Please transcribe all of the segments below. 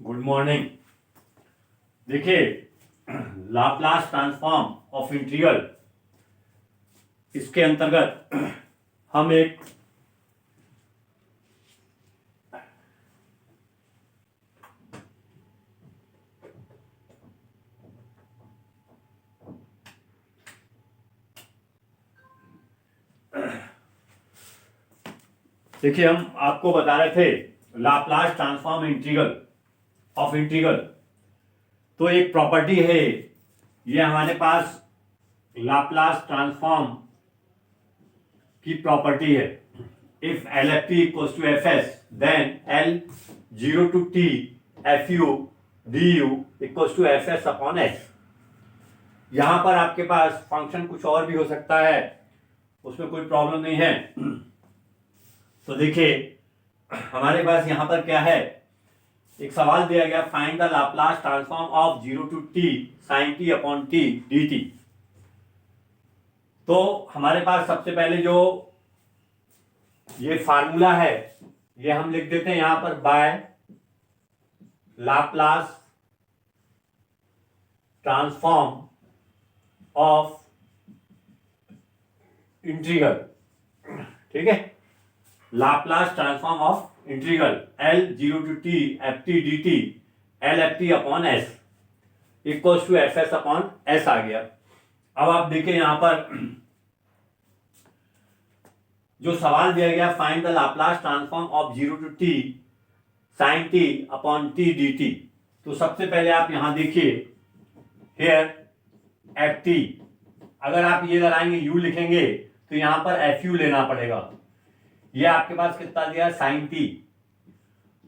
Good morning. देखिए, Laplace transform of integral, इसके अंतर्गत हम एक देखिए हम आपको बता रहे थे Laplace transform integral of integral. तो एक प्रॉपर्टी है, ये हमारे पास लाप्लास ट्रांसफॉर्म की प्रॉपर्टी है। If L F T equals to F S then L zero to T F U D U equals to F S upon S. यहां पर आपके पास फंक्शन कुछ और भी हो सकता है, उसमें कोई प्रॉब्लम नहीं है। तो देखिए हमारे पास यहां पर क्या है, एक सवाल दिया गया, find the Laplace transform of zero to T sine T upon T D T. तो हमारे पास सबसे पहले जो ये फार्मूला है ये हम लिख देते हैं यहां पर, by Laplace transform of integral. ठीक है, Laplace transform of integral L zero to T F T D T L F T upon S equals to F S upon S आ गया। अब आप देखिए यहां पर जो सवाल दिया गया, find the Laplace transform of zero to T sine T upon T D T. तो सबसे पहले आप यहां देखिए, हेयर एफ टी, अगर आप ये लगाएंगे यू लिखेंगे तो यहां पर एफ यू लेना पड़ेगा। ये आपके पास कितना दिया, साइन टी।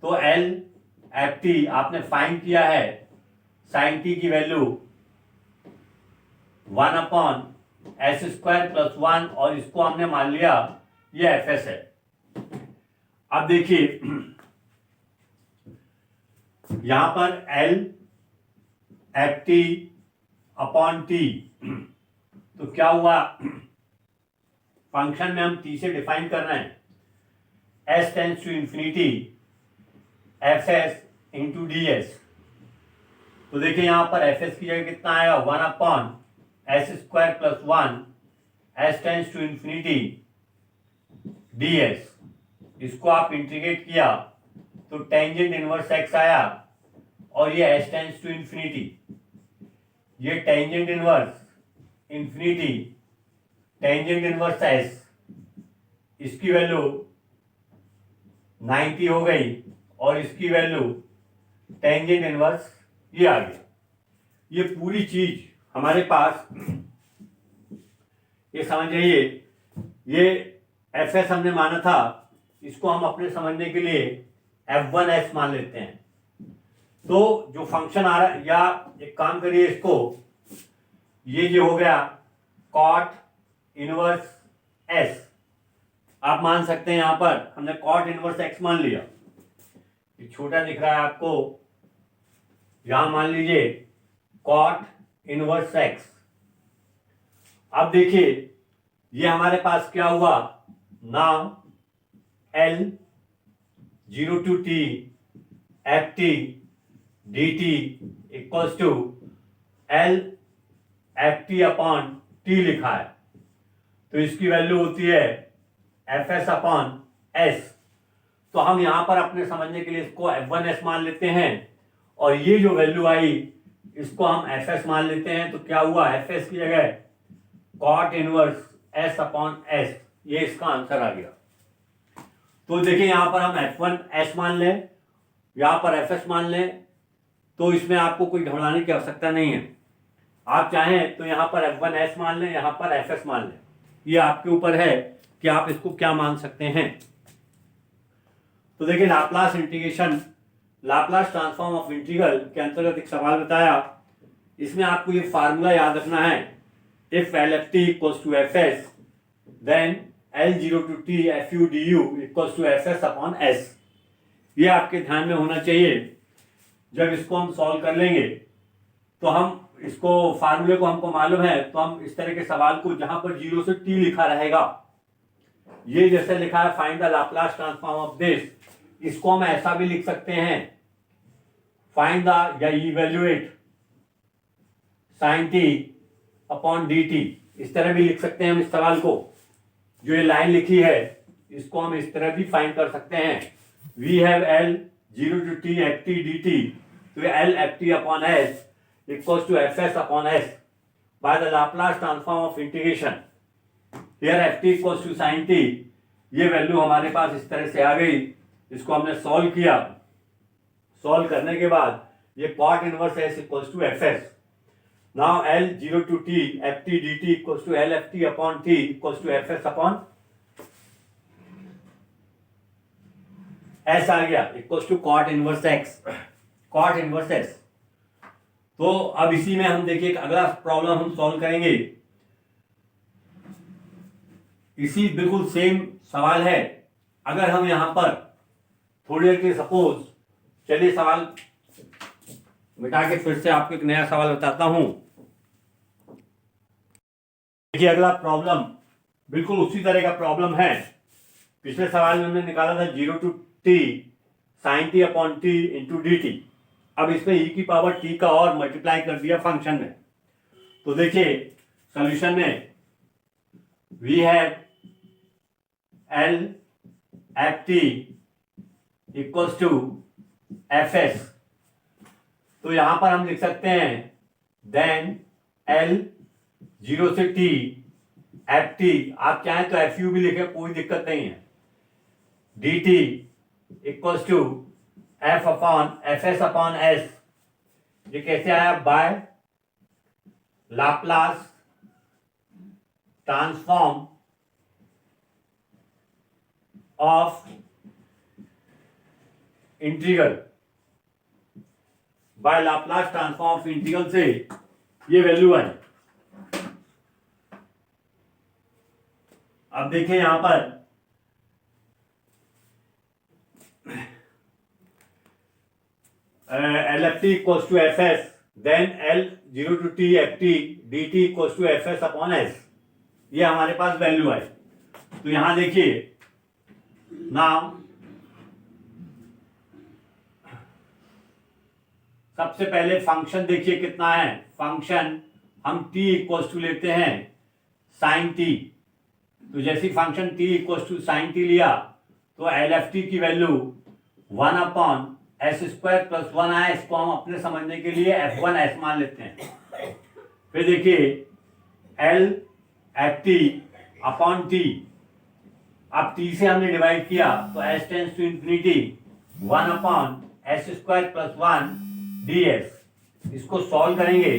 तो एल एफ टी आपने फाइंड किया है, साइन टी की value 1 upon S square plus 1, और इसको हमने मान लिया ये एफ एस है। अब देखिए यहां पर L F T upon T, तो क्या हुआ, फंक्शन में हम टी से डिफाइन कर रहे हैं, S tends to infinity F S into D S. तो देखिए यहां पर एफ एस की जगह कितना आएगा, 1 upon S square plus 1 S tends to infinity D S. इसको आप इंटीग्रेट किया तो टेंजेंट इनवर्स एक्स आया, और ये एस टेंस टू इंफिनिटी, ये tangent inverse infinity tangent inverse S, इसकी वैल्यू 90 हो गई, और इसकी वैल्यू टेंजेंट इनवर्स ये आ गया। ये पूरी चीज हमारे पास, ये समझ जाइए, ये एफ एस हमने माना था, इसको हम अपने समझने के लिए F1S मान लेते हैं। तो जो फंक्शन आ रहा है, या एक काम करिए, इसको ये जो हो गया कॉट इनवर्स S आप मान सकते हैं। यहां पर हमने कॉट इनवर्स x मान लिया, ये छोटा दिख रहा है आपको, यहां मान लीजिए कॉट इनवर्स x। अब देखिए ये हमारे पास क्या हुआ, now L zero to T F T D T equals to L F T upon T लिखा है, तो इसकी वैल्यू होती है एफ एस अपॉन एस। तो हम यहां पर अपने समझने के लिए इसको F1S मान लेते हैं, और ये जो वैल्यू आई इसको हम एफ एस मान लेते हैं। तो क्या हुआ, एफ एस की जगह cot inverse S upon S, ये इसका आंसर आ गया। तो देखिए यहां पर हम F1S मान लें, यहां पर FS मान लें, तो इसमें आपको कोई घबराने की आवश्यकता नहीं है। आप चाहें तो यहां पर F1S मान लें, यहां पर FS मान लें, ये आपके ऊपर है कि आप इसको क्या मान सकते हैं। तो देखिए Laplace integration, Laplace transform of integral के अंतर्गत एक सवाल बताया, इसमें आपको ये फार्मूला याद रखना है, if L F T equals to F S then L zero to T F U D U equals to F S upon S. ये आपके ध्यान में होना चाहिए। जब इसको हम सॉल्व कर लेंगे तो हम इसको, फार्मूले को हमको मालूम है, तो हम इस तरह के सवाल को, जहां पर जीरो से टी लिखा रहेगा, ये जैसे लिखा है find the Laplace transform of this, इसको हम ऐसा भी लिख सकते हैं, फाइंड द या evaluate sine T upon d t. इस तरह भी लिख सकते हैं हम इस सवाल को। जो ये लाइन लिखी है इसको हम इस तरह भी फाइंड कर सकते हैं। We have L 0 to t F T D T, तो L F T upon S equals to F S upon S by the Laplace transform of integration. Here F T equals to sine T. ये value हमारे पास इस तरह से आ गई। इसको हमने सॉल्व किया। सॉल्व करने के बाद ये cot inverse S equals to F S. Now L 0 to t F T D T equals to L F T upon T equals to F S upon S आ गया, equals to cot inverse X, cot inverse S. तो अब इसी में हम देखिए अगला problem हम सॉल्व करेंगे। इसी बिल्कुल सेम सवाल है। अगर हम यहां पर थोड़ी देर के सपोज, चलिए सवाल मिटा के फिर से आपको एक नया सवाल बताता हूं। देखिए अगला प्रॉब्लम बिल्कुल उसी तरह का प्रॉब्लम है। पिछले सवाल में हमने निकाला था 0 to t sine T upon t into d t. अब इसमें e की पावर t का और मल्टीप्लाई कर दिया फंक्शन में। तो देखिए सॉल्यूशन में we have L F T equals to F s. तो यहां पर हम लिख सकते हैं देन एल 0 से t एफ टी, आप चाहें तो एफ यू भी लिखे, कोई दिक्कत नहीं है, d T equals to f upon f S upon S. ये कैसे आया? By Laplace transform of integral. By Laplace transform of integral से ये वैल्यू आई। अब देखिए यहां पर L F T equals to F S, then L 0 to t F T D T equals to F S upon S. ये हमारे पास value है। तो यहां देखिए नाउ सबसे पहले फंक्शन देखिए कितना है। फंक्शन हम t इक्वल्स टू लेते हैं साइन टी। तो जैसे function t equals to sine t लिया तो एल एफ टी की value 1 upon S square plus 1 आया। इसको हम अपने समझने के लिए f1 s मान लेते हैं। फिर देखिए L F T upon t, अब t से हमने डिवाइड किया तो s tends to infinity 1 upon S square plus 1 d S. इसको सॉल्व करेंगे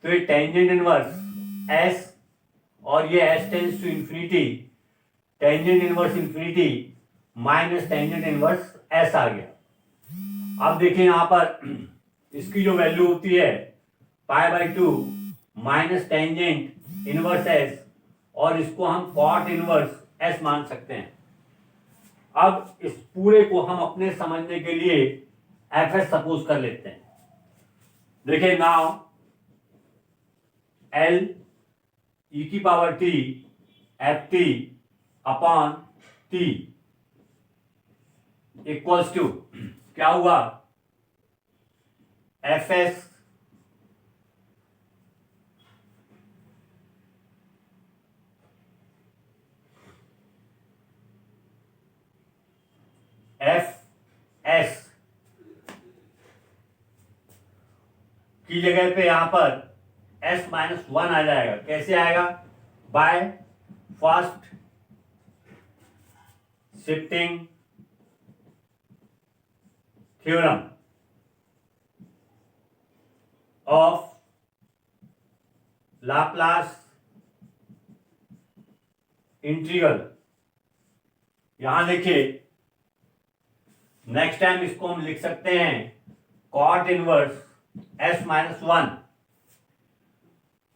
तो ये टेंजेंट इनवर्स s और ये s tends to infinity, tangent inverse infinity minus tangent inverse s आ गया। अब देखिए यहां पर इसकी जो वैल्यू होती है pi by 2 minus tangent inverse s, और इसको हम कॉट इनवर्स s मान सकते हैं। अब इस पूरे को हम अपने समझने के लिए एफ एस सपोज कर लेते हैं। देखिए नाउ एल ई की power t F T upon T equals to क्या हुआ? एफ एस एफ एस की जगह पे यहां पर s माइनस 1 आ जाएगा। कैसे आएगा? By first shifting theorem of Laplace integral. यहां देखिए नेक्स्ट टाइम इसको हम लिख सकते हैं कॉट इनवर्स s माइनस 1।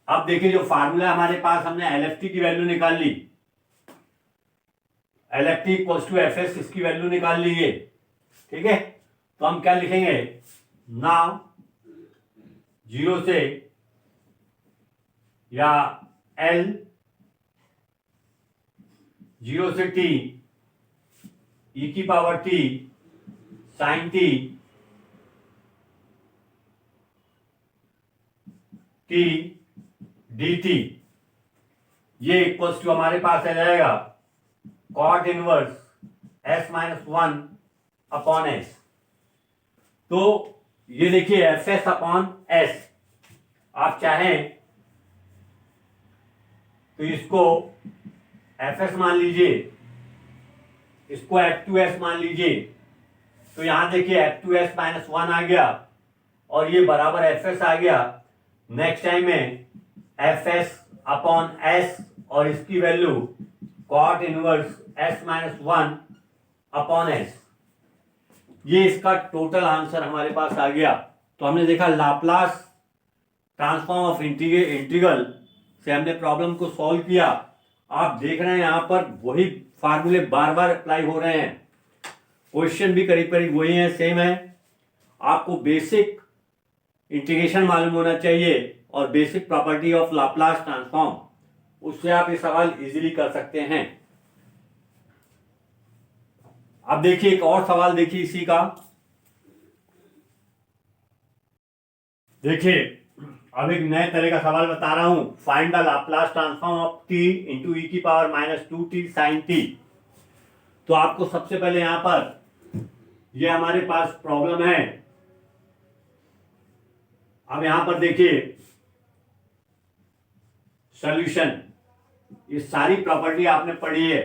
अब देखिए जो फार्मूला हमारे पास, हमने एल एफ टी की वैल्यू निकाल ली, L F T equals to F S, इसकी वैल्यू निकाल ली है। ठीक है, तो हम क्या लिखेंगे? नाउ 0 से या एल 0 से t ई की power t sine t t D t, ये इक्वल्स टू हमारे पास आ जाएगा cot inverse S minus one upon s. तो ये देखिए एफ एस अपॉन एस, आप चाहें तो इसको एफ एस मान लीजिए, इसको एफ टू एस मान लीजिए। तो यहां देखिए F two S minus one आ गया और ये बराबर एफ एस आ गया। नेक्स्ट टाइम में एफ एस अपॉन एस और इसकी value cot inverse S minus one upon S, ये इसका टोटल आंसर हमारे पास आ गया। तो हमने देखा लाप्लास ट्रांसफॉर्म ऑफ इंटीग्रल से हमने प्रॉब्लम को सॉल्व किया। आप देख रहे हैं यहां पर वही फार्मूले बार बार अप्लाई हो रहे हैं, क्वेश्चन भी करीब करीब वही है, सेम है। आपको बेसिक इंटीग्रेशन मालूम होना चाहिए और basic property of Laplace transform, उससे आप ये सवाल इजीली कर सकते हैं। अब देखिए एक और सवाल देखिए इसी का। देखिए अब एक नए तरह का सवाल बता रहा हूं, find the Laplace transform of T into E की power minus two T sine T. तो आपको सबसे पहले यहां पर ये हमारे पास प्रॉब्लम है। अब यहां पर देखिए सॉल्यूशन, ये सारी प्रॉपर्टी आपने पढ़ी है।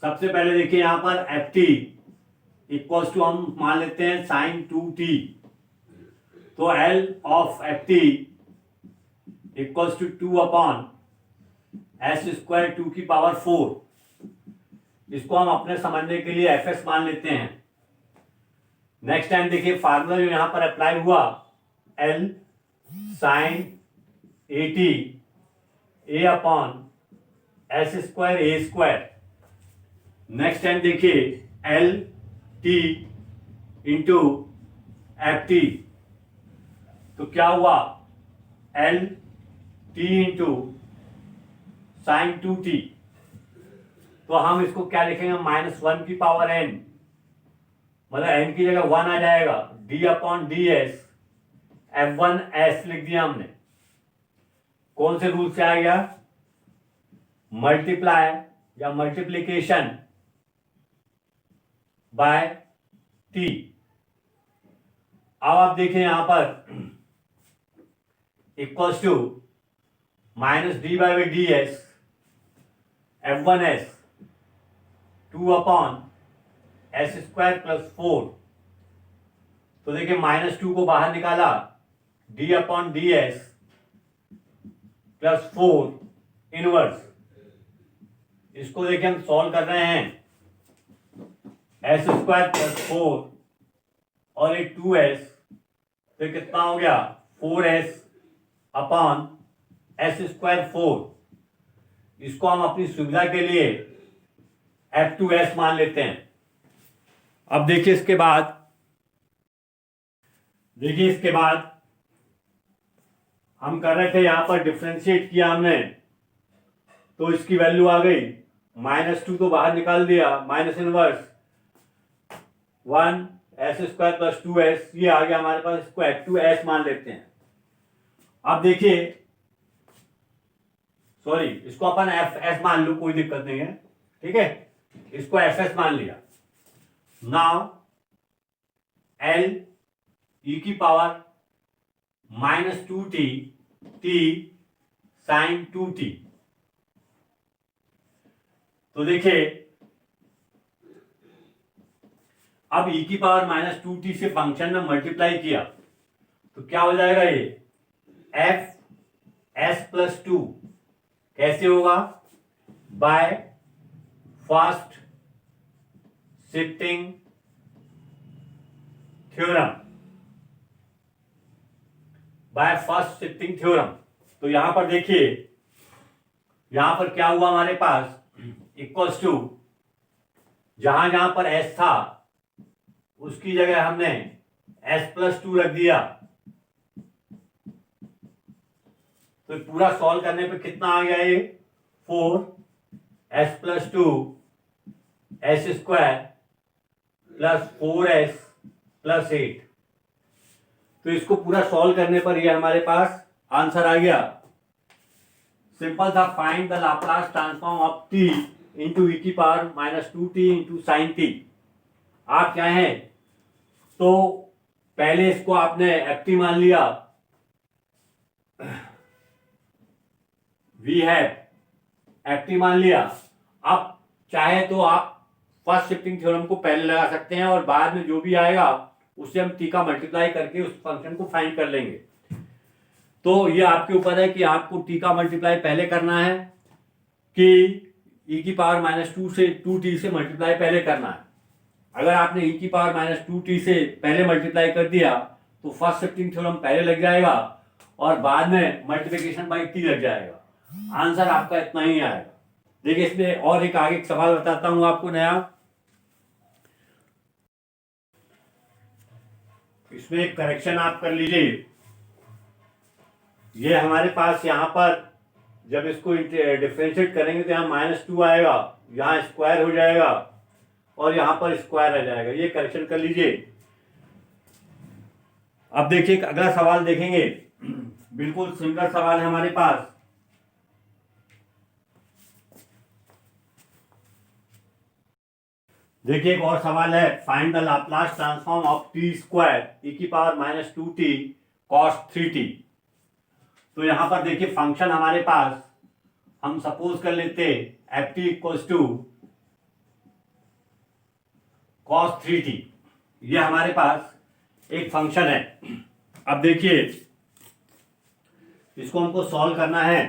सबसे पहले देखिए यहां पर एफ टी इक्वल्स टू हम मान लेते हैं साइन टू टी। तो L of f T equals to two upon S square two की पावर फोर। इसको हम अपने समझने के लिए एफ एस मान लेते हैं। नेक्स्ट टाइम देखिए फार्मूला जो यहां पर अप्लाई हुआ, L sine A T A upon S square A square. Next time देखिए L T into F T, तो क्या हुआ L T into sine two T. तो हम इसको क्या लिखेंगे, माइनस वन की पावर एन, मतलब एन की जगह वन आ जाएगा, D upon D S, F one S लिख दिया हमने। कौन से रूल से आ गया, मल्टीप्लाई या मल्टीप्लीकेशन बाय टी। अब आप देखें यहां पर equals to minus d by d S F one s two upon S square plus four. तो देखिए माइनस टू को बाहर निकाला, d upon D s plus four inverse. इसको देखिए हम सॉल्व कर रहे हैं, एस स्क्वायर प्लस फोर और एक टू एस, तो कितना हो गया four S upon S square four. इसको हम अपनी सुविधा के लिए एफ टू एस मान लेते हैं। अब देखिए इसके बाद हम कर रहे थे यहां पर डिफरेंशिएट किया हमने, तो इसकी वैल्यू आ गई माइनस टू को बाहर निकाल दिया, minus inverse one S square plus two S, ये आ गया हमारे पास। इसको एफ टू एस मान लेते हैं। अब देखिए सॉरी, इसको अपन एफ एस मान लो, कोई दिक्कत नहीं है, ठीक है। इसको एफ एस मान लिया। नाउ एल ई की power minus two T T sign two T. तो देखिए अब ई की पावर माइनस टू टी से फंक्शन में मल्टीप्लाई किया तो क्या हो जाएगा, ये एफ एस प्लस टू। कैसे होगा, by first shifting theorem, by first shifting theorem. तो यहां पर देखिए यहां पर क्या हुआ हमारे पास, इक्वल्स टू जहां जहां पर एस था उसकी जगह हमने एस प्लस टू रख दिया। तो पूरा सॉल्व करने पे कितना आ गया, ये four s plus two s square plus four s plus eight. तो इसको पूरा सॉल्व करने पर ये हमारे पास आंसर आ गया। सिंपल था, find the Laplace transform of T into E की power minus 2t into sine T. आप चाहें तो पहले इसको आपने एफ टी मान लिया, वी हैव एफ टी मान लिया। अब चाहे तो आप फर्स्ट शिफ्टिंग थ्योरम को पहले लगा सकते हैं और बाद में जो भी आएगा उससे हम टी का मल्टीप्लाई करके उस फंक्शन को फाइंड कर लेंगे। तो ये आपके ऊपर है कि आपको टी का मल्टीप्लाई पहले करना है कि ई की पावर माइनस 2t से मल्टीप्लाई पहले करना है। अगर आपने ई की पावर माइनस 2t से पहले मल्टीप्लाई कर दिया तो फर्स्ट शिफ्टिंग थ्योरम पहले लग जाएगा और बाद में मल्टीप्लिकेशन बाई टी लग जाएगा। आंसर आपका इतना ही आएगा। देखिए इसमें और एक आगे सवाल बताता हूं आपको नया। इसमें एक करेक्शन आप कर लीजिए। ये हमारे पास यहाँ पर जब इसको डिफरेंशिएट करेंगे तो यहाँ -2 आएगा, यहाँ स्क्वायर हो जाएगा और यहाँ पर स्क्वायर आ जाएगा। ये करेक्शन कर लीजिए। अब देखिए अगला सवाल देखेंगे, बिल्कुल सिमिलर सवाल है हमारे पास। देखिए एक और सवाल है, find the Laplace transform of T square ई की पावर -2t cos 3t। तो यहां पर देखिए फंक्शन हमारे पास हम सपोज कर लेते f T equals to cos 3t। ये हमारे पास एक फंक्शन है। अब देखिए इसको हमको सॉल्व करना है।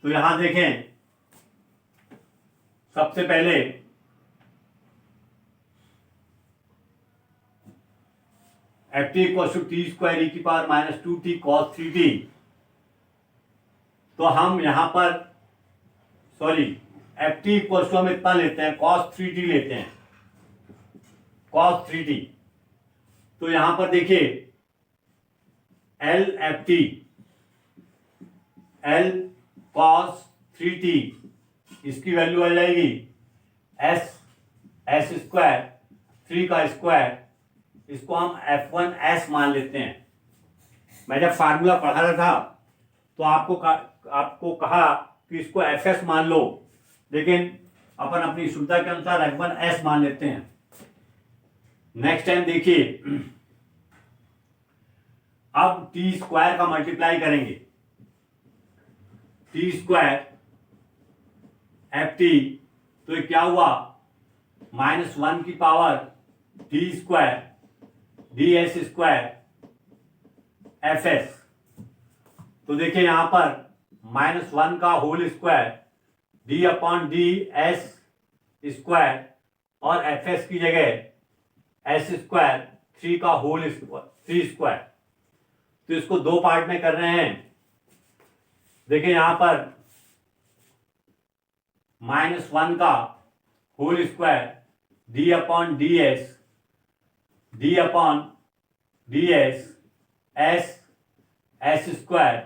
तो यहां देखें, सबसे पहले F T equal to T square ई की पावर -2t cos 3t। तो हम यहां पर एफ टी इक्वल टू हम इतना लेते हैं, cos 3t लेते हैं, cos 3t। तो यहां पर देखिए L F T, L cos 3t, इसकी वैल्यू आ जाएगी एस स्क्वायर 3 का स्क्वायर, इसको हम F1s मान लेते हैं। मैं जब फार्मूला पढ़ा रहा था तो आपको कहा कि इसको Fs मान लो, लेकिन अपन अपनी सुविधा के अनुसार F1s मान लेते हैं। नेक्स्ट टाइम देखिए, अब टी स्क्वायर का मल्टीप्लाई करेंगे, टी स्क्वायर एफ टी, तो ये क्या हुआ, -1 की power t square d s square f s. तो देखिए यहां पर -1 का whole square d upon D s square और एफ एस की जगह एस स्क्वायर 3 का होल 3 स्क्वायर। तो इसको दो पार्ट में कर रहे हैं। देखिए यहां पर -1 का whole square d upon D s, d upon D s, s square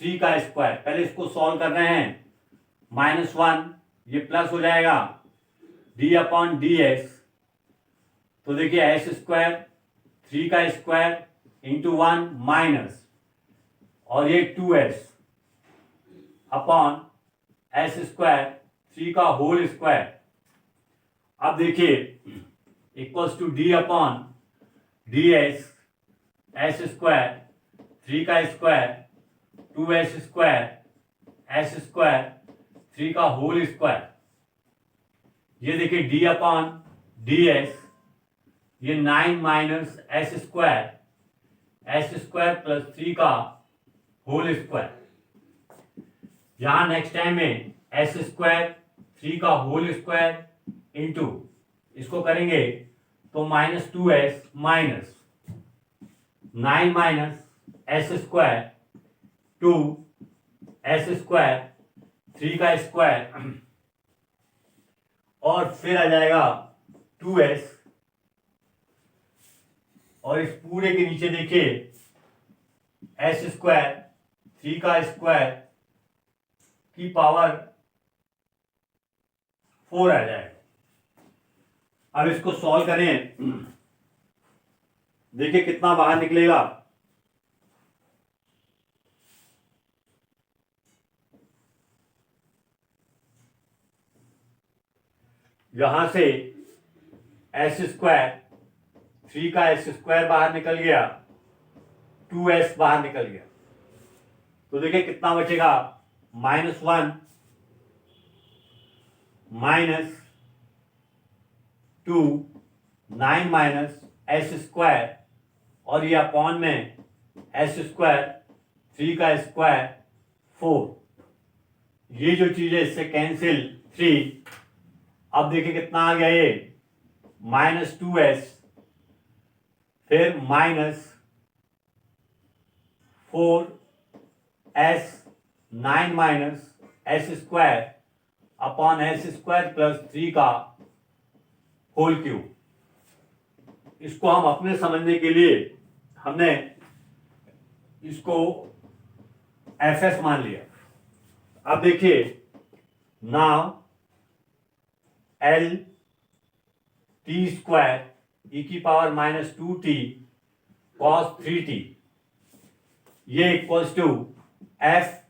3 का स्क्वायर। पहले इसको सॉल्व कर रहे हैं। -1 ये प्लस हो जाएगा डी अपॉन डी एस। तो देखिए एस स्क्वायर 3 का स्क्वायर इंटू 1 माइनस, और ये 2s अपॉन एस स्क्वायर 3 का होल स्क्वायर। अब देखिए equals to d upon D s square 3 का square 2s square S square 3 का होल स्क्वायर। ये देखिए डी अपॉन डी एस, ये 9 माइनस एस स्क्वायर प्लस 3 का होल स्क्वायर। यहां नेक्स्ट टाइम में एस स्क्वायर 3 का होल स्क्वायर इंटू इसको करेंगे तो -2s minus 9 minus s square 2 S square 3 का स्क्वायर, और फिर आ जाएगा 2s, और इस पूरे के नीचे देखिए एस स्क्वायर 3 का स्क्वायर की पावर 4 आ जाएगा। अब इसको सॉल्व करें देखिए कितना बाहर निकलेगा, यहां से एस स्क्वायर, 3 का एस स्क्वायर बाहर निकल गया, 2s बाहर निकल गया, तो देखिए कितना बचेगा, -1 -2 9 माइनस एस स्क्वायर, और ये अपॉन में एस स्क्वायर, 3 का स्क्वायर 4, ये जो चीज है इससे कैंसिल 3। अब देखिए कितना आ गया ये, -2s, फिर -4s 9 minus s square upon S square plus 3 का होल क्यूब। इसको हम अपने समझने के लिए हमने इसको एफ एस मान लिया। अब देखिए, नाउ एल टी स्क्वायर ई की पावर -2t cos 3t, ये equals to F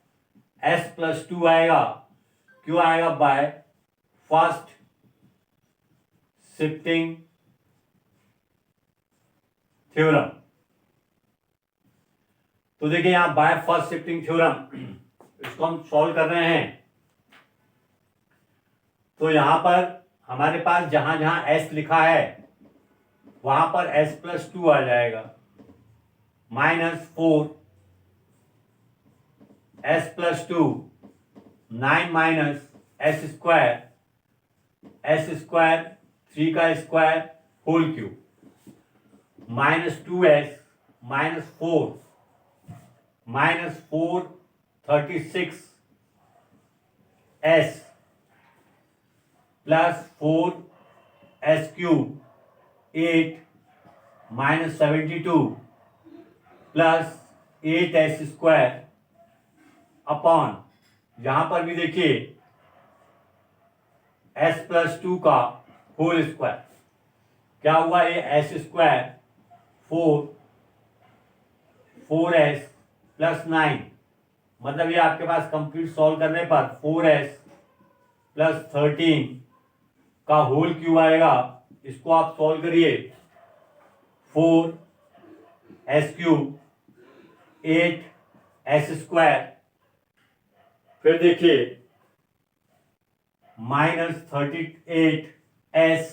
s plus 2 आएगा, क्यों आएगा, बाय फर्स्ट शिफ्टिंग थ्योरम। तो देखिए यहां बाय फर्स्ट शिफ्टिंग थ्योरम, इसको हम सॉल्व कर रहे हैं। तो यहां पर हमारे पास जहां जहां एस लिखा है वहां पर एस प्लस 2 आ जाएगा, -4 s plus 2 9 minus s square 3 का square whole cube, -2s -4 36 s plus 4s cube 8 -72 plus 8s square upon, यहां पर भी देखिए s प्लस 2 का होल स्क्वायर, क्या हुआ ये एस स्क्वायर 4s प्लस 9, मतलब ये आपके पास कंप्लीट सॉल्व करने पर 4s प्लस 13 का होल क्यूब आएगा। इसको आप सॉल्व करिए, 4s क्यूब 8s स्क्वायर, फिर देखिए -38s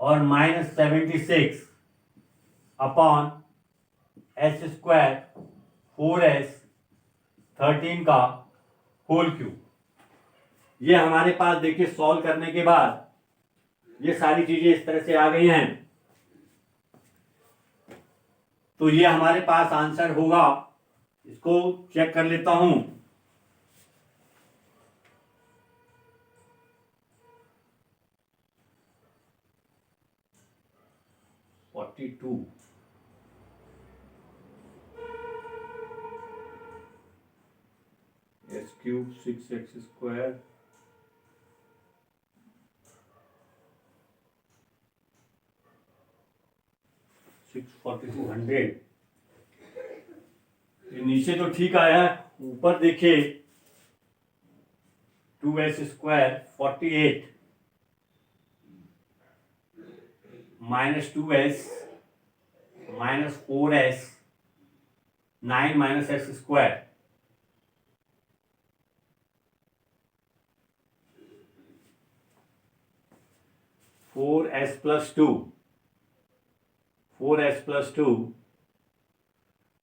और -76 अपॉन एस स्क्वायर 4s 13 का होल क्यूब। ये हमारे पास देखिए सॉल्व करने के बाद ये सारी चीजें इस तरह से आ गई हैं, तो ये हमारे पास आंसर होगा। इसको चेक कर लेता हूं, to S cube 6x square 64600, ये नीचे तो ठीक आया, ऊपर देखिए 2s square 48 -2s -4s 9 minus x square, four s plus to,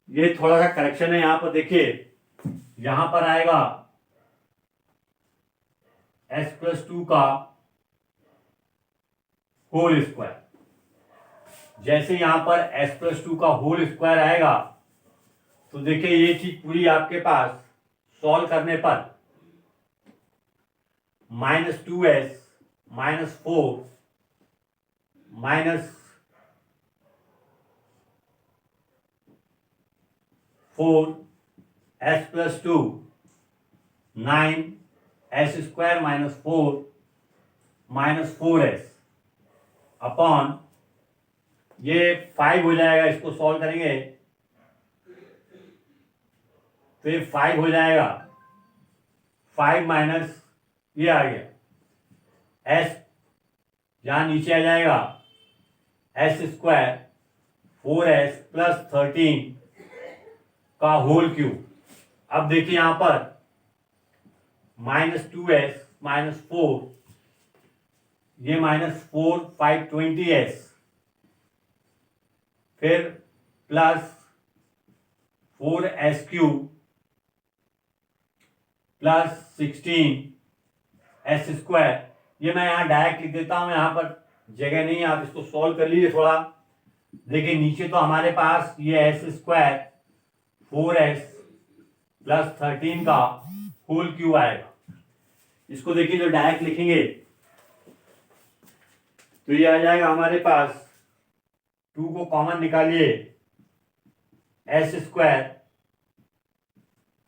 ये थोड़ा सा करेक्शन है यहां पर देखिए, यहां पर आएगा s प्लस 2 का होल स्क्वायर। जैसे यहां पर s प्लस 2 का होल स्क्वायर आएगा तो देखिए ये चीज पूरी आपके पास सॉल्व करने पर -2s -4 -4s plus 2 9s square -4 -4s upon ये 5 हो जाएगा, इसको सॉल्व करेंगे तो ये 5 हो जाएगा, 5 माइनस ये आ गया एस, यहाँ नीचे आ जाएगा एस स्क्वायर 4s प्लस 13 का होल क्यूब। अब देखिए यहां पर -2s -4, ये -4 520s, फिर plus 4s cube plus 16s square. ये मैं यहाँ डायरेक्ट लिख देता हूं, यहाँ पर जगह नहीं है, आप इसको सॉल्व कर लीजिए थोड़ा। देखिए नीचे तो हमारे पास ये एस स्क्वायर 4s प्लस 13 का होल क्यूब आएगा। इसको देखिए जो डायरेक्ट लिखेंगे तो ये आ जाएगा हमारे पास, 2 को कॉमन निकालिए, एस स्क्वायर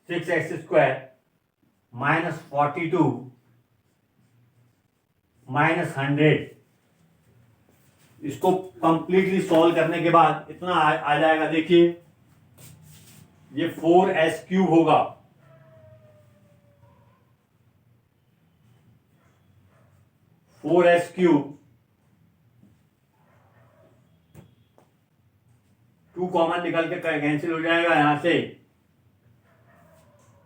6x स्क्वायर -42 -100। इसको कंप्लीटली सॉल्व करने के बाद इतना आ जाएगा। देखिए ये 4s क्यूब होगा, क्यूब 2 कॉमन निकल के कैंसिल हो जाएगा यहां से।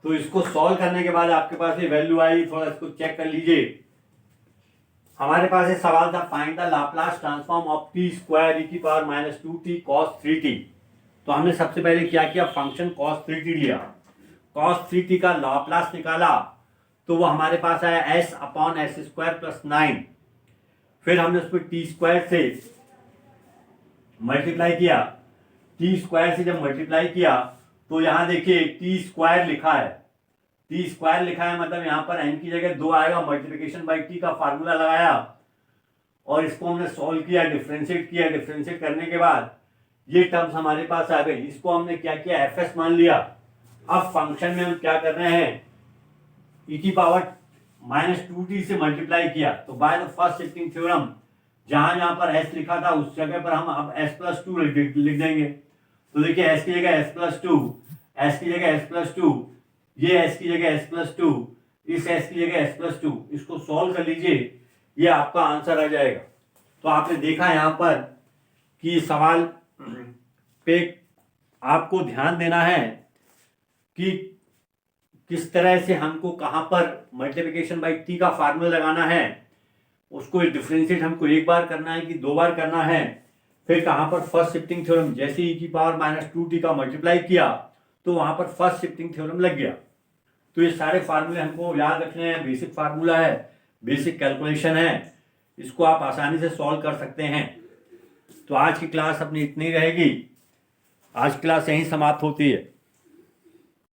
तो इसको सॉल्व करने के बाद आपके पास ये वैल्यू आई, थोड़ा इसको चेक कर लीजिए। हमारे पास ये सवाल था, find the Laplace transform of T square ई की पावर -2t cos 3t। तो हमने सबसे पहले क्या किया, फंक्शन cos 3t लिया, cos 3t का लाप्लास निकाला तो वो हमारे पास आया s upon S square plus 9। फिर हमने उसको टी स्क्वायर से मल्टीप्लाई किया, टी स्क्वायर से जब मल्टीप्लाई किया तो यहाँ देखिए टी स्क्वायर लिखा है, टी स्क्वायर लिखा है मतलब यहाँ पर n की जगह 2 आएगा, मल्टीप्लिकेशन बाई टी का फार्मूला लगाया और इसको हमने सॉल्व किया, डिफरेंशिएट किया। डिफरेंशिएट करने के बाद ये टर्म्स हमारे पास आ गई, इसको हमने क्या किया, fs मान लिया। अब फंक्शन में हम क्या कर रहे हैं, e की पावर -2t से मल्टीप्लाई किया, तो by the first shifting theorem जहां जहां पर s लिखा था उस जगह पर हम अब s+2 लिख देंगे। तो देखिए s की जगह s+2, s की जगह s+2, ये s की जगह s+2, इस s की जगह s+2, इसको सॉल्व कर लीजिए, ये आपका आंसर आ जाएगा। तो आपने देखा यहाँ पर कि सवाल पे आपको ध्यान देना है कि किस तरह से हमको कहाँ पर मल्टीप्लिकेशन बाई टी का फार्मूला लगाना है, उसको डिफरेंशिएट हमको एक बार करना है कि 2 बार करना है। फिर कहाँ पर फर्स्ट शिफ्टिंग थ्योरम, जैसे ई की पावर -2t का मल्टीप्लाई किया तो वहां पर फर्स्ट शिफ्टिंग थ्योरम लग गया। तो ये सारे फार्मूले हमको याद रखने हैं, बेसिक फार्मूला है, बेसिक कैलकुलेशन है, इसको आप आसानी से सॉल्व कर सकते हैं। तो आज की क्लास अपनी इतनी रहेगी, आज क्लास यहीं समाप्त होती है।